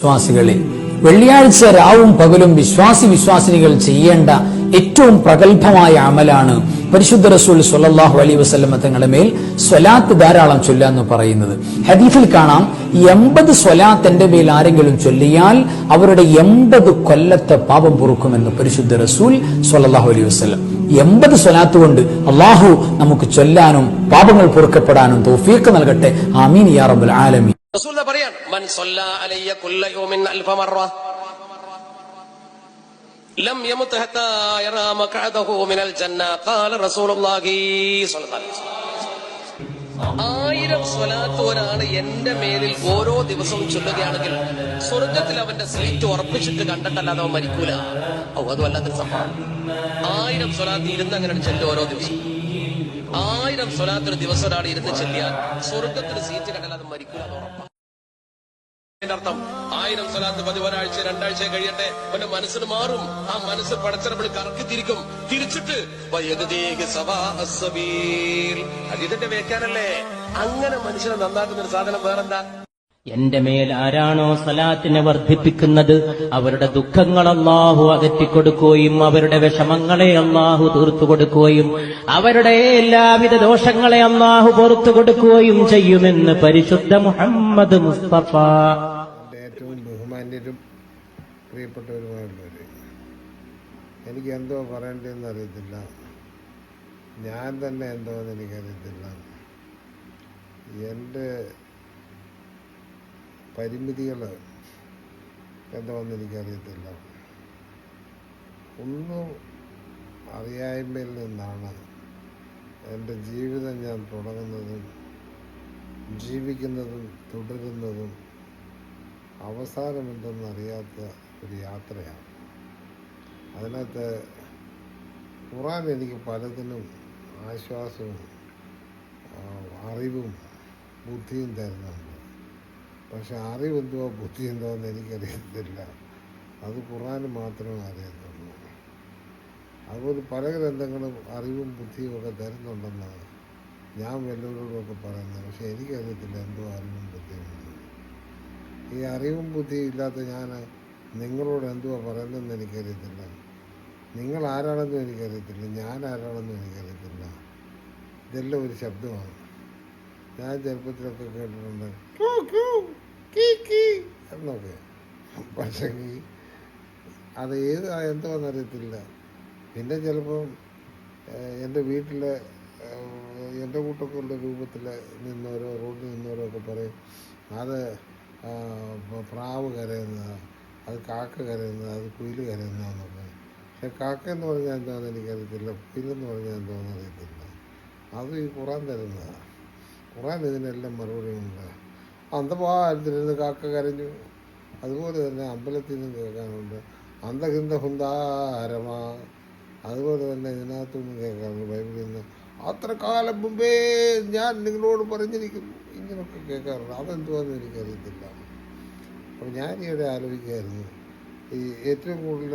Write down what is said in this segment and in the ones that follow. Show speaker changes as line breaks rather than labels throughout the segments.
വിശ്വാസികളെ, വെള്ളിയാഴ്ച രാവും പകലും വിശ്വാസിനികൾ ചെയ്യേണ്ട ഏറ്റവും പ്രഗത്ഭമായ അമലാണ് പരിശുദ്ധ റസൂൽ സ്വല്ലല്ലാഹു അലൈഹി വസല്ലം തങ്ങളുടെ മേൽ സ്വലാത്ത് ധാരാളം ചൊല്ലുക എന്ന് പറയുന്നത്. ഹദീസിൽ കാണാം, 80 സ്വലാത്ത് എന്റെ മേൽ ആരെങ്കിലും ചൊല്ലിയാൽ അവരുടെ 80 കൊല്ലത്തെ പാപം പൊറുക്കുമെന്ന് പരിശുദ്ധ റസൂൽ സ്വല്ലല്ലാഹു അലൈഹി വസല്ലം. 80 സ്വലാത്ത് കൊണ്ട് അള്ളാഹു നമുക്ക് ചൊല്ലാനും പാപങ്ങൾ പൊറുക്കപ്പെടാനും തൗഫീഖ് നൽകട്ടെ. ആമീൻ യാ റബ്ബൽ ആലമീൻ.
റസൂൽ പറയാൻ, മൻ സല്ല അലയ്യ കുല്ല യൗമിൻ അൽഫ മറ ലം യമത് ഹത്താ യറാ മഖഅദഹു മിനൽ ജന്ന. ഖാല റസൂലുള്ളാഹി സ്വല്ലല്ലാഹു അലൈഹി വസല്ലം. 1000 സ്വലാത്ത് ഒരാൾ എന്റെ മേലിൽ ഓരോ ദിവസവും ചൊല്ലുകയാണെങ്കിൽ സ്വർഗത്തിൽ അവന്റെ സീറ്റ് ഉറപ്പിച്ചിട്ട് കണ്ടിട്ടല്ലാതെ അവൻ മരിക്കൂല. അത് വല്ലാത്തൊരു സംഭവം. 1000 സ്വലാത്ത് ഇരുന്ന് അങ്ങനെ ചൊല്ലും ഓരോ ദിവസം. 1000 സ്വലാത്ത് ഒരു ദിവസം ഒരാൾ ഇരുന്ന് ചെല്ലിയാൽ സ്വർഗത്തിന് സീറ്റ് കണ്ടല്ലാതെ മരിക്കൂല എന്ന് ഉറപ്പാണ്. അർത്ഥം 1000 സ്വലാത്ത് 11 2 കഴിയട്ടെ, അവന്റെ മനസ്സിന് മാറും. ആ മനസ്സ് പടച്ചറപ്പിൽ കറക്കി തിരിച്ചിട്ട് അതിന്റെ വേക്കാനല്ലേ. അങ്ങനെ മനുഷ്യനെ നന്നാക്കുന്ന ഒരു സാധനം വേറെന്താ?
എന്റെ മേൽ ആരാണോ സലാത്തിനെ വർദ്ധിപ്പിക്കുന്നത് അവരുടെ ദുഃഖങ്ങൾ അല്ലാഹു അകറ്റിക്കൊടുക്കുകയും അവരുടെ വിഷമങ്ങളെ അല്ലാഹു തീർത്തു കൊടുക്കുകയും അവരുടെ എല്ലാവിധ ദോഷങ്ങളെ അല്ലാഹു പുറത്തു കൊടുക്കുകയും ചെയ്യുമെന്ന് പരിശുദ്ധ മുഹമ്മദ് മുസ്തഫ.
ഏറ്റവും ബഹുമാന്യരും പ്രിയപ്പെട്ടവരുമായുള്ളവര്, എനിക്ക് എന്തോ പറയേണ്ടതെന്ന് അറിയത്തില്ല. ഞാൻ തന്നെ എന്തോന്ന് എനിക്കറിയത്തില്ല. എൻ്റെ പരിമിതികൾ എന്താണെന്ന് എനിക്കറിയത്തില്ല. ഒന്നും അറിയായ്മയിൽ നിന്നാണ് എൻ്റെ ജീവിതം ഞാൻ തുടങ്ങുന്നതും ജീവിക്കുന്നതും തുടരുന്നതും. അവസാനം എന്തെന്നറിയാത്ത ഒരു യാത്രയാണ്. അതിനകത്ത് ഖുർആൻ എനിക്ക് പലതിനും ആശ്വാസവും അറിവും ബുദ്ധിയും തരുന്നുണ്ട്. പക്ഷെ അറിവെന്തോ ബുദ്ധി എന്തോ എന്ന് എനിക്കറിയത്തില്ല. അത് ഖുർആന് മാത്രമേ അറിയത്തുള്ളൂ. അതുപോലെ പല ഗ്രന്ഥങ്ങളും അറിവും ബുദ്ധിയും ഒക്കെ തരുന്നുണ്ടെന്നാണ് ഞാൻ വല്ലവരോടുമൊക്കെ പറയുന്നത്. പക്ഷെ എനിക്കറിയത്തില്ല എന്തോ അറിവും ബുദ്ധിയും. ഈ അറിവും ബുദ്ധിയും ഇല്ലാത്ത ഞാൻ നിങ്ങളോട് എന്തുവാ പറയുന്നതെന്ന് എനിക്കറിയത്തില്ല. നിങ്ങൾ ആരാണെന്നും എനിക്കറിയത്തില്ല. ഞാൻ ആരാണെന്നും എനിക്കറിയത്തില്ല. ഇതെല്ലാം ഒരു ശബ്ദമാണ്. ഞാൻ ചെറുപ്പത്തിലൊക്കെ കേട്ടിട്ടുണ്ട് എന്നൊക്കെ. പക്ഷേ അത് എന്തോന്നറിയത്തില്ല. പിന്നെ ചിലപ്പം എൻ്റെ വീട്ടിലെ എൻ്റെ കൂട്ടൊക്കെയുള്ള രൂപത്തിൽ നിന്നോരോ റോഡിൽ നിന്നോരോ ഒക്കെ പറയും, അത് പ്രാവ് കരയുന്നത്, അത് കാക്ക കരയുന്നത്, അത് കുയിൽ കരയുന്നതെന്നൊക്കെ. പക്ഷെ കാക്ക എന്ന് പറഞ്ഞാൽ എന്താണെന്ന് എനിക്കറിയത്തില്ല. കുയിലെന്ന് പറഞ്ഞാൽ എന്താണെന്ന് അറിയത്തില്ല. അത് ഈ ഖുർആൻ തരുന്നതാണ്. ഖുർആൻ ഇതിനെല്ലാം മറുപടി ഉണ്ട്. അന്തപാലത്തിലിരുന്ന് കാക്ക കരഞ്ഞു. അതുപോലെ തന്നെ അമ്പലത്തിൽ നിന്നും കേൾക്കാനുണ്ട് അന്തഹിന്ദ ഹുന്താരമാ. അതുപോലെ തന്നെ ഇതിനകത്തുനിന്ന് കേൾക്കാറുണ്ട്, ബൈബിളിൽ നിന്ന് അത്ര കാലം മുമ്പേ ഞാൻ നിങ്ങളോട് പറഞ്ഞിരിക്കുന്നു. ഇങ്ങനെയൊക്കെ കേൾക്കാറുണ്ട്. അതെന്തുവാന്ന് എനിക്കറിയത്തില്ല. അപ്പോൾ ഞാൻ ഈയിടെ ആലോചിക്കുകയായിരുന്നു, ഈ ഏറ്റവും കൂടുതൽ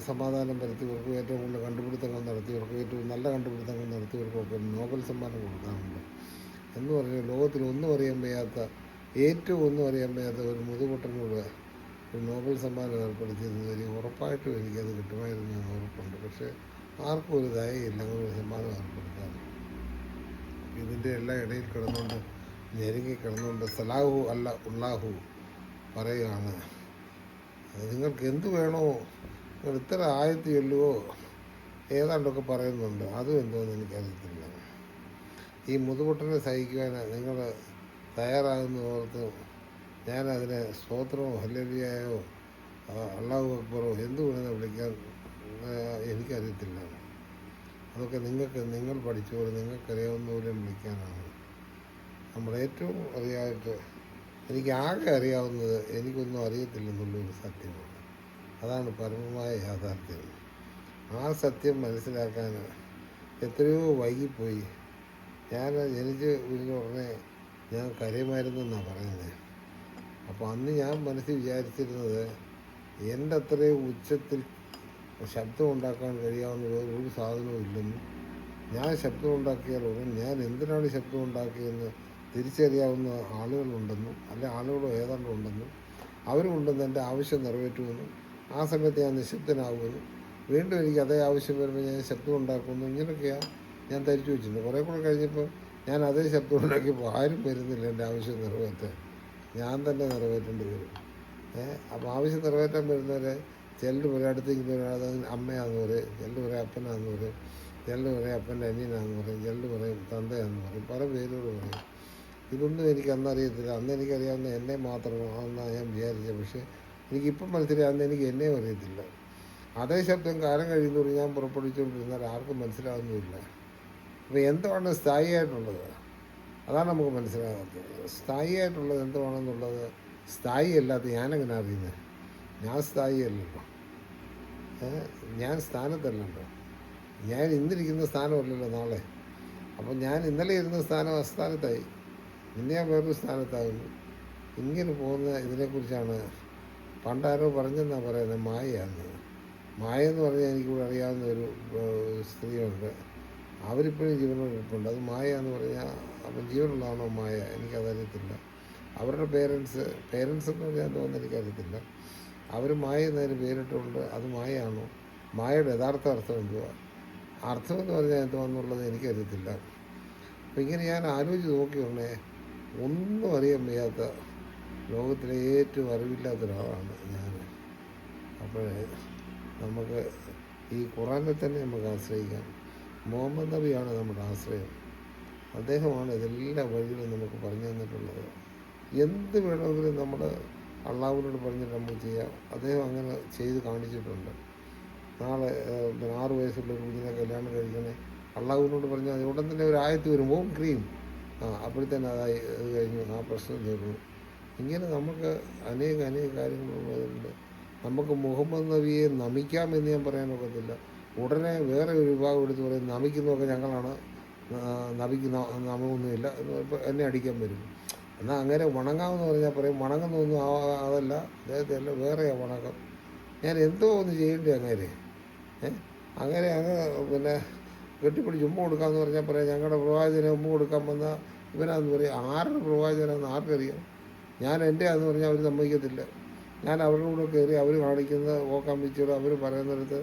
സമാധാനം വരുത്തിയവർക്കും ഏറ്റവും കൂടുതൽ കണ്ടുപിടുത്തങ്ങൾ നടത്തിയവർക്കും ഏറ്റവും നല്ല കണ്ടുപിടുത്തങ്ങൾ നടത്തിയവർക്കൊക്കെ നോബൽ സമ്മാനം കൊടുക്കാറുണ്ട്. എന്ന് പറഞ്ഞാൽ ലോകത്തിൽ ഒന്നും അറിയാൻ വയ്യാത്ത, ഏറ്റവും ഒന്നും അറിയാൻ വയ്യാത്ത ഒരു മുതുപൊട്ടനോട് ഒരു നോബൽ സമ്മാനം ഏർപ്പെടുത്തിയിരുന്നത് എനിക്ക് ഉറപ്പായിട്ടും എനിക്കത് കിട്ടുമായിരുന്നു എന്ന് ഉറപ്പുണ്ട്. പക്ഷേ ആർക്കും ഒരു ദയയില്ല അങ്ങനെ ഒരു സമ്മാനം ഏർപ്പെടുത്താൻ. ഇതിൻ്റെ എല്ലാം ഇടയിൽ കിടന്നുകൊണ്ട് ഞെരുങ്ങി കിടന്നുകൊണ്ട് സലാഹു അല്ല ഉള്ളാഹു പറയുകയാണ്, നിങ്ങൾക്ക് എന്ത് വേണോ നിങ്ങൾ ഇത്ര ആയത്ത് ചൊല്ലുവോ ഏതാണ്ടൊക്കെ പറയുന്നുണ്ട്. അതും എന്തോന്ന് എനിക്കറിയത്തില്ല. ഈ മുതുപൊട്ടനെ സഹിക്കുവാൻ നിങ്ങൾ തയ്യാറാകുന്ന ഓർത്ത് ഞാനതിനെ സ്തോത്രമോ ഹല്ലേലൂയയോ അല്ലാഹു അക്ബറോ എന്ത് വേണമെന്ന് വിളിക്കാൻ എനിക്കറിയത്തില്ല. അതൊക്കെ നിങ്ങൾ പഠിച്ചോളൂ, നിങ്ങൾക്കറിയാവുന്ന പോലെ വിളിക്കാനാണ്. നമ്മൾ ഏറ്റവും അറിയായിട്ട് എനിക്ക് ആകെ അറിയാവുന്നത് എനിക്കൊന്നും അറിയത്തില്ലെന്നുള്ളൊരു സത്യമാണ്. അതാണ് പരമമായ യാഥാർത്ഥ്യം. ആ സത്യം മനസ്സിലാക്കാൻ എത്രയോ വൈകിപ്പോയി. ഞാൻ ജനിച്ച് വീടിന് ഉടനെ ഞാൻ കരയുമായിരുന്നെന്നാണ് പറയുന്നത്. അപ്പോൾ അന്ന് ഞാൻ മനസ്സിൽ വിചാരിച്ചിരുന്നത് എൻ്റെ അത്രയും ഉച്ചത്തിൽ ശബ്ദം ഉണ്ടാക്കാൻ കഴിയാവുന്ന ഒരു സാധനവും ഇല്ലെന്നും, ഞാൻ ശബ്ദം ഉണ്ടാക്കിയാൽ ഉടൻ ഞാൻ എന്തിനാണ് ശബ്ദം ഉണ്ടാക്കിയെന്ന് തിരിച്ചറിയാവുന്ന ആളുകളുണ്ടെന്നും അല്ലെ ആളുകളോ ഏതാണ്ട് ഉണ്ടെന്നും അവർ കൊണ്ടുവന്ന് എൻ്റെ ആവശ്യം നിറവേറ്റുമെന്നും ആ സമയത്ത് ഞാൻ നിശബ്ദനാകുമെന്നും വീണ്ടും എനിക്ക് അതേ ആവശ്യം വരുമ്പോൾ ഞാൻ ശബ്ദം ഉണ്ടാക്കുമെന്നും ഇങ്ങനെയൊക്കെയാണ് ഞാൻ ധരിച്ചു വെച്ചിട്ടുണ്ട്. കുറേ കൂടെ കഴിഞ്ഞപ്പോൾ ഞാൻ അതേ ശബ്ദം ഉണ്ടാക്കിയപ്പോൾ ആരും വരുന്നില്ല എൻ്റെ ആവശ്യം നിറവേറ്റാൻ, ഞാൻ തന്നെ നിറവേറ്റേണ്ടി വരും. അപ്പോൾ ആവശ്യം നിറവേറ്റാൻ വരുന്നവരെ ചിലർ പറയും അടുത്തേക്ക് അത് അമ്മയാണെന്ന് പറയും, ചിലർ പറയും അപ്പനാണെന്ന് പറയും, ചിലർ പറയും അപ്പൻ്റെ അനിയനാണെന്ന് പറയും, ചിലർ പറയും തന്തയാണെന്ന് പറയും, പല പേരോട് പറയും. ഇതൊന്നും എനിക്ക് അന്നറിയത്തില്ല. അന്ന് എനിക്കറിയാവുന്ന എന്നെ മാത്രമാണെന്നാണ് ഞാൻ വിചാരിച്ചത്. പക്ഷേ എനിക്കിപ്പം മനസ്സിലായി അന്ന് എനിക്ക് എന്നെയും അറിയത്തില്ല. അതേ ശബ്ദം കാലം കഴിയുന്നതോടെ ഞാൻ പുറപ്പെടുവിച്ചുകൊണ്ടിരുന്നാൽ ആർക്കും മനസ്സിലാകുന്നുമില്ല. അപ്പോൾ എന്താണ് സ്ഥായിയായിട്ടുള്ളത്, അതാണ് നമുക്ക് മനസ്സിലാകാത്തത്. സ്ഥായിയായിട്ടുള്ളത് എന്തുവാണെന്നുള്ളത് സ്ഥായി അല്ലാത്ത ഞാനെങ്ങനെ അറിയുന്നത്? ഞാൻ സ്ഥായി അല്ലല്ലോ, ഞാൻ സ്ഥാനത്തല്ലല്ലോ, ഞാൻ ഇന്നിരിക്കുന്ന സ്ഥാനമല്ലല്ലോ നാളെ. അപ്പം ഞാൻ ഇന്നലെ ഇരുന്ന സ്ഥാനം അസ്ഥാനത്തായി, ഇന്ന് ഞാൻ വേറൊരു സ്ഥാനത്താകുന്നു. ഇങ്ങനെ പോകുന്ന ഇതിനെക്കുറിച്ചാണ് പണ്ടാരോ പറഞ്ഞെന്നാണ് പറയുന്നത്, മായയാണ്. മായ എന്ന് പറഞ്ഞാൽ എനിക്കിവിടെ അറിയാവുന്ന ഒരു സ്ത്രീയുണ്ട്, അവരിപ്പോഴും ജീവനോടൊപ്പുണ്ട്. അത് മായ എന്ന് പറഞ്ഞാൽ അപ്പം ജീവനുള്ളതാണോ മായ എനിക്കതറിയത്തില്ല. അവരുടെ പേരൻസ് എന്ന് പറഞ്ഞാൽ എന്തോന്ന് എനിക്കറിയത്തില്ല. അവർ മായ എന്നതിന് പേരിട്ടുണ്ട്. അത് മായയാണോ? മായയുടെ യഥാർത്ഥ അർത്ഥം എന്തുവാ? അർത്ഥമെന്ന് പറഞ്ഞാൽ എന്തുവാന്നുള്ളത് എനിക്കറിയത്തില്ല. അപ്പം ഇങ്ങനെ ഞാൻ ആലോചിച്ച് നോക്കിയുണ്ടേ ഒന്നും അറിയാൻ വയ്യാത്ത ലോകത്തിലെ ഏറ്റവും അറിവില്ലാത്ത ഒരാളാണ് ഞാൻ. അപ്പോഴേ നമുക്ക് ഈ ഖുറാനെ തന്നെ നമുക്ക് ആശ്രയിക്കാം. മുഹമ്മദ് നബിയാണ് നമ്മുടെ ആശ്രയം. അദ്ദേഹമാണ് ഇതെല്ലാ വഴികളും നമുക്ക് പറഞ്ഞു തന്നിട്ടുള്ളത്. എന്ത് വേണമെങ്കിലും നമ്മൾ അള്ളാഹുവിനോട് പറഞ്ഞിട്ട് നമുക്ക് ചെയ്യാം. അദ്ദേഹം അങ്ങനെ ചെയ്ത് കാണിച്ചിട്ടുണ്ട്. നാളെ 6 വയസ്സുള്ള ഒരു കുഞ്ഞിനെ കല്യാണം കഴിക്കണേ അള്ളാഹുവിനോട് പറഞ്ഞാൽ ഉടൻ തന്നെ ഒരു ആയത്ത് വരും, ഓം ക്രീം, അപ്പോഴത്തേന് അത് കഴിഞ്ഞു, ആ പ്രശ്നം തീർന്നു. ഇങ്ങനെ നമുക്ക് അനേക കാര്യങ്ങളുള്ളതുണ്ട്. നമുക്ക് മുഹമ്മദ് നബിയെ നമിക്കാമെന്ന് ഞാൻ പറയാനൊക്കത്തില്ല. ഉടനെ വേറെ ഒരു വിഭാഗം എടുത്ത് പറയും നമിക്കുന്നതൊക്കെ ഞങ്ങളാണ്, നബിക്ക് നമൊന്നുമില്ല എന്ന് എന്നെ അടിക്കാൻ വരും. എന്നാൽ അങ്ങനെ വണങ്ങാമെന്ന് പറഞ്ഞാൽ പറയും വണങ്ങുന്നൊന്നും അതല്ല, അദ്ദേഹത്തെ അല്ല, വേറെയാണ് വണക്കം. ഞാൻ എന്തോ ഒന്ന് ചെയ്യേണ്ടി അങ്ങനെ പിന്നെ കെട്ടിപ്പിടിച്ച് ഉമ്മ കൊടുക്കാമെന്ന് പറഞ്ഞാൽ പറയാം ഞങ്ങളുടെ പ്രവാചകനെ ഉമ്മ കൊടുക്കാൻ വന്നാൽ ഇവനാന്ന് പറയും. ആരുടെ പ്രവാചകനാണെന്ന് ആർക്കറിയാം? ഞാൻ എൻ്റെ ആണെന്ന് പറഞ്ഞാൽ അവർ സമ്മതിക്കത്തില്ല. ഞാൻ അവരുടെ കൂടെ കയറി അവർ കാണിക്കുന്ന ഓക്കാൻ വെച്ചോട് അവർ പറയുന്നിടത്ത്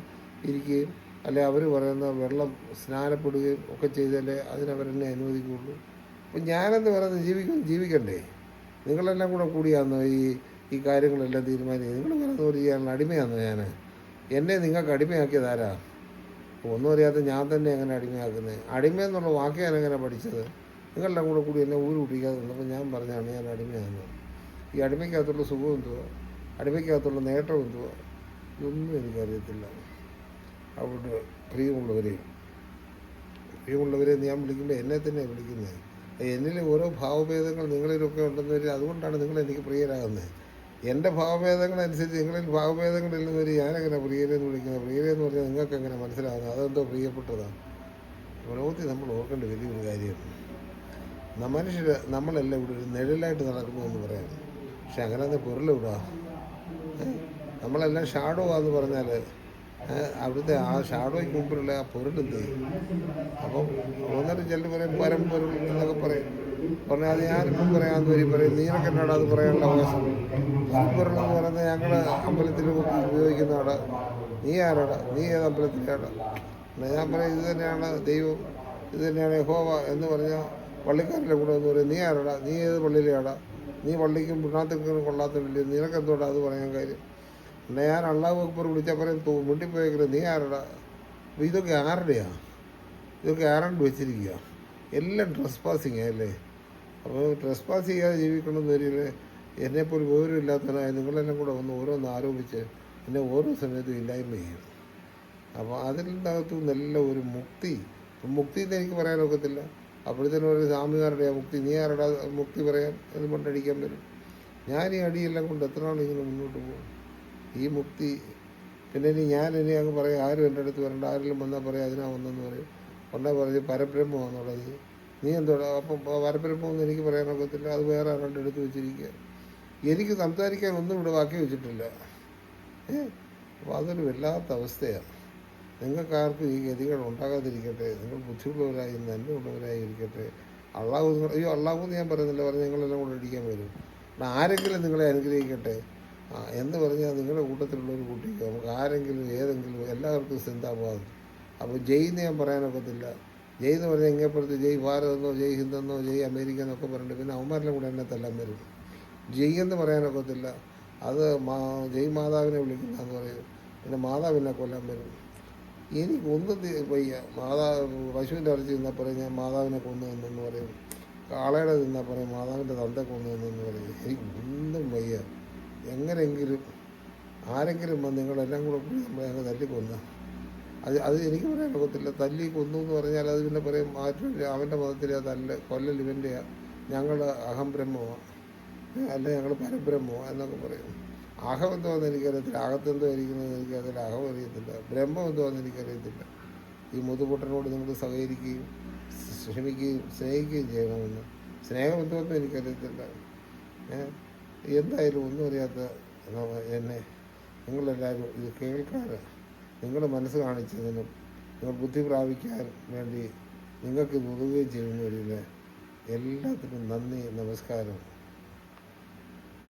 ഇരിക്കുകയും അല്ലെ അവർ പറയുന്ന വെള്ളം സ്നാനപ്പെടുകയും ഒക്കെ ചെയ്താലേ അതിനവരെന്നെ അനുവദിക്കുകയുള്ളൂ. അപ്പം ഞാനെന്ന് പറയുന്നത് ജീവിക്കണ്ടേ? നിങ്ങളെല്ലാം കൂടിയാന്നോ ഈ കാര്യങ്ങളെല്ലാം തീരുമാനിക്കുക? നിങ്ങൾ പറയുന്ന പോലെ ചെയ്യാനുള്ള അടിമയാന്നോ ഞാൻ? എന്നെ നിങ്ങൾക്ക് അടിമയാക്കിയതാരാ? ഒന്നും അറിയാത്ത ഞാൻ തന്നെ എങ്ങനെ അടിമയാക്കുന്നത്? അടിമ എന്നുള്ള വാക്ക് ഞാൻ എങ്ങനെ പഠിച്ചത്? നിങ്ങളെല്ലാം കൂടി എന്നെ ഊര് കുട്ടിക്കാതെ നിന്നപ്പോൾ ഞാൻ പറഞ്ഞാണ് ഞാൻ അടിമയാകുന്നത്. ഈ അടിമയ്ക്കകത്തുള്ള സുഖം എന്തുവാ, അടിമയ്ക്കകത്തുള്ള നേട്ടം എന്തുവാ, ഇതൊന്നും എനിക്കറിയത്തില്ല. അവിടെ പ്രിയമുള്ളവരെ ഞാൻ വിളിക്കുമ്പോൾ എന്നെ തന്നെ വിളിക്കുന്നത്. എന്നിലെ ഓരോ ഭാവഭേദങ്ങൾ നിങ്ങളിലൊക്കെ ഉണ്ടെന്ന് വരും. അതുകൊണ്ടാണ് നിങ്ങളെനിക്ക് പ്രിയരാകുന്നത്. എൻ്റെ ഭാവഭേദങ്ങളനുസരിച്ച് നിങ്ങളിൽ ഭാവഭേദങ്ങളില്ലെന്നവർ ഞാനെങ്ങനെ പ്രിയരെന്ന് വിളിക്കുന്നത്? പ്രിയരെന്ന് പറഞ്ഞാൽ നിങ്ങൾക്ക് എങ്ങനെ മനസ്സിലാകുന്നത്? അതെന്തോ പ്രിയപ്പെട്ടതാണ്. ലോകത്തിൽ നമ്മൾ ഓർക്കേണ്ട വലിയൊരു കാര്യമാണ്, നമ്മളെല്ലാം ഇവിടെ ഒരു നിഴലായിട്ട് നടക്കുന്നു എന്ന് പറയാം. പക്ഷെ അങ്ങനെ പൊരുളിവിടാ, നമ്മളെല്ലാം ഷാഡോ ആന്ന് പറഞ്ഞാൽ അവിടുത്തെ ആ ഷാഡോയ്ക്ക് മുമ്പിലുള്ള ആ പൊരുളെന്ത് ചെയ്യും? അപ്പം ഒന്നിട്ട് ചിലർ പറയും പരമ്പൊരുൾ എന്നൊക്കെ പറയും. പറഞ്ഞാൽ അത് ഞാനിപ്പം പറയാമെന്ന് വരും പറയും. നീനൊക്കെ എന്നാടാ അത് പറയാനുള്ള അവകാശം? പരമ്പൊരുൾ എന്ന് പറയുന്നത് ഞങ്ങളുടെ അമ്പലത്തിൽ ഉപയോഗിക്കുന്നതാണ്. നീ ആരാടാ? നീ ഏത് അമ്പലത്തിലാടാ? എന്നാൽ ഞാൻ പറയും ഇത് തന്നെയാണ് ദൈവം, ഇത് തന്നെയാണ് യഹോവ എന്ന് പറഞ്ഞാൽ പള്ളിക്കാരിലെ കൂടെ എന്ന് പറയും നീ ആരാടാ? നീ ഏത് പള്ളിയിലാടാ? നീ പള്ളിക്കും പിണ്ണാത്തിനും കൊള്ളാത്തില്ലേ? നിനക്കെന്തോടാ അത് പറയാൻ കാര്യം? എന്നാൽ ഞാൻ അള്ളാഹു അക്ബർ വിളിച്ചാൽ പറയും മുണ്ടിപ്പോയെങ്കിലും നീ ആരടാ? അപ്പോൾ ഇതൊക്കെ ആരുടെയാണ്? ഇതൊക്കെ ആരാണ്ട് വെച്ചിരിക്കുക? എല്ലാം ട്രസ് പാസിങ് അല്ലേ? അപ്പോൾ ട്രസ് പാസ് ചെയ്യാതെ ജീവിക്കണമെന്ന് വരില്ല. എന്നെപ്പോലെ വിവരം ഇല്ലാത്തവനായ നിങ്ങളെല്ലാം കൂടെ വന്ന് ഓരോന്ന് ആരോപിച്ച് എന്നെ ഓരോ സമയത്തും ഇല്ലായ്മ ചെയ്യും. അപ്പോൾ അതിനകത്തു നിന്നെല്ലാം ഒരു മുക്തി എന്ന് എനിക്ക് പറയാനൊക്കത്തില്ല. അപ്പോഴത്തേനും ഒരു സ്വാമിമാരുടെ മുക്തി, നീ ആരുടെ മുക്തി പറയാൻ എന്ന് കൊണ്ടടിക്കാൻ വരും. ഞാൻ ഈ അടിയെല്ലാം കൊണ്ട് എത്ര നാൾ ഇങ്ങനെ മുന്നോട്ട് പോകും? ഈ മുക്തി പിന്നെ ഇനി അങ്ങ് പറയും ആരും എൻ്റെ അടുത്ത് വരണ്ട, ആരെങ്കിലും വന്നാൽ പറയാം അതിനാ വന്നെന്ന് പറയും. ഒന്നാ പറഞ്ഞ് പരബ്രഹ്മമാണെന്നുള്ളത് നീ എന്തോടാ? അപ്പം പരബ്രഹ്മമൊന്നും എനിക്ക് പറയാനൊക്കത്തില്ല, അത് വേറെ ആരുടെ എടുത്ത് വെച്ചിരിക്കുക. എനിക്ക് സംസാരിക്കാൻ ഒന്നും ഇവിടെ ബാക്കി വെച്ചിട്ടില്ല. അപ്പോൾ അതൊരു വല്ലാത്ത അവസ്ഥയാണ്. നിങ്ങൾക്കാർക്കും ഈ ഗതികൾ ഉണ്ടാകാതിരിക്കട്ടെ. നിങ്ങൾ ബുദ്ധിയുള്ളവരായി നന്മയുള്ളവരായി ഇരിക്കട്ടെ. അള്ളാഹു അള്ളാഹു എന്ന് ഞാൻ പറയുന്നില്ല, പറഞ്ഞ് നിങ്ങളെല്ലാം കൂടെ ഇടിക്കാൻ വരും. ആരെങ്കിലും നിങ്ങളെ അനുഗ്രഹിക്കട്ടെ എന്ന് പറഞ്ഞാൽ നിങ്ങളുടെ കൂട്ടത്തിലുള്ളൊരു കുട്ടിക്ക് നമുക്ക് ആരെങ്കിലും ഏതെങ്കിലും എല്ലാവർക്കും സിന്ദാബാദ്. അപ്പോൾ ജയ് എന്ന് ഞാൻ പറയാനൊക്കത്തില്ല. ജയ് എന്ന് പറഞ്ഞാൽ ഇങ്ങേപ്പുറത്ത് ജയ് ഭാരത് എന്നോ ജയ് ഹിന്ദ് എന്നോ ജയ് അമേരിക്ക എന്നൊക്കെ പറഞ്ഞിട്ട് പിന്നെ അവന്മാരെല്ലാം കൂടെ എന്നെ തല്ലാൻ വരും. ജയ് എന്ന് പറയാനൊക്കത്തില്ല. അത് ജയ് മാതാവിനെ വിളിക്കുന്നതെന്ന് പറയും. പിന്നെ മാതാവിനെ കൊല്ലാൻ വരും. എനിക്കൊന്നും വയ്യ. പശുവിൻ്റെ ഇറച്ചി തിന്നാൽ പറയും ഞാൻ മാതാവിനെ കൊന്നു നിന്നെന്ന് പറയും. കാളയുടെ തിന്നാൽ പറയും മാതാവിൻ്റെ തന്ത കൊന്നു നിന്നെന്ന് പറയും. എനിക്കൊന്നും വയ്യ. എങ്ങനെയെങ്കിലും ആരെങ്കിലും വന്ന് നിങ്ങളെല്ലാം കൂടെ കൂടി നമ്മളെ അങ്ങ് തല്ലിക്കൊന്നു. അത് എനിക്ക് പറയാനൊക്കത്തില്ല. തല്ലി കൊന്നു എന്ന് പറഞ്ഞാൽ അത് പിന്നെ പറയും അവൻ്റെ മതത്തിലെ കൊല്ലൽ ഇവൻ്റെയാണ്, ഞങ്ങളുടെ അഹം ബ്രഹ്മമാണ്, അല്ല ഞങ്ങൾ പരബ്രഹ്മോ എന്നൊക്കെ പറയും. അഹം എന്തോന്ന് എനിക്കറിയത്തില്ല, അകത്തെന്തോ ഇരിക്കുന്നതെന്ന് എനിക്കറിയത്തില്ല, അഹം അറിയത്തില്ല, ബ്രഹ്മം എന്തോന്ന് എനിക്കറിയത്തില്ല. ഈ മുതുപൊട്ടനോട് നിങ്ങൾ സഹകരിക്കുകയും ശ്രമിക്കുകയും സ്നേഹിക്കുകയും ചെയ്യണമെന്ന്. സ്നേഹം എന്തോന്നും എനിക്കറിയത്തില്ല. എന്തായാലും ഒന്നും അറിയാത്ത എന്നെ നിങ്ങളെല്ലാവരും ഇത് കേൾക്കാതെ നിങ്ങളുടെ മനസ്സ് കാണിച്ചതിനും നിങ്ങൾ ബുദ്ധി പ്രാപിക്കാൻ വേണ്ടി നിങ്ങൾക്ക് ഉതകുകയും ചെയ്യുന്നവരിൽ എല്ലാത്തിനും നന്ദി, നമസ്കാരം.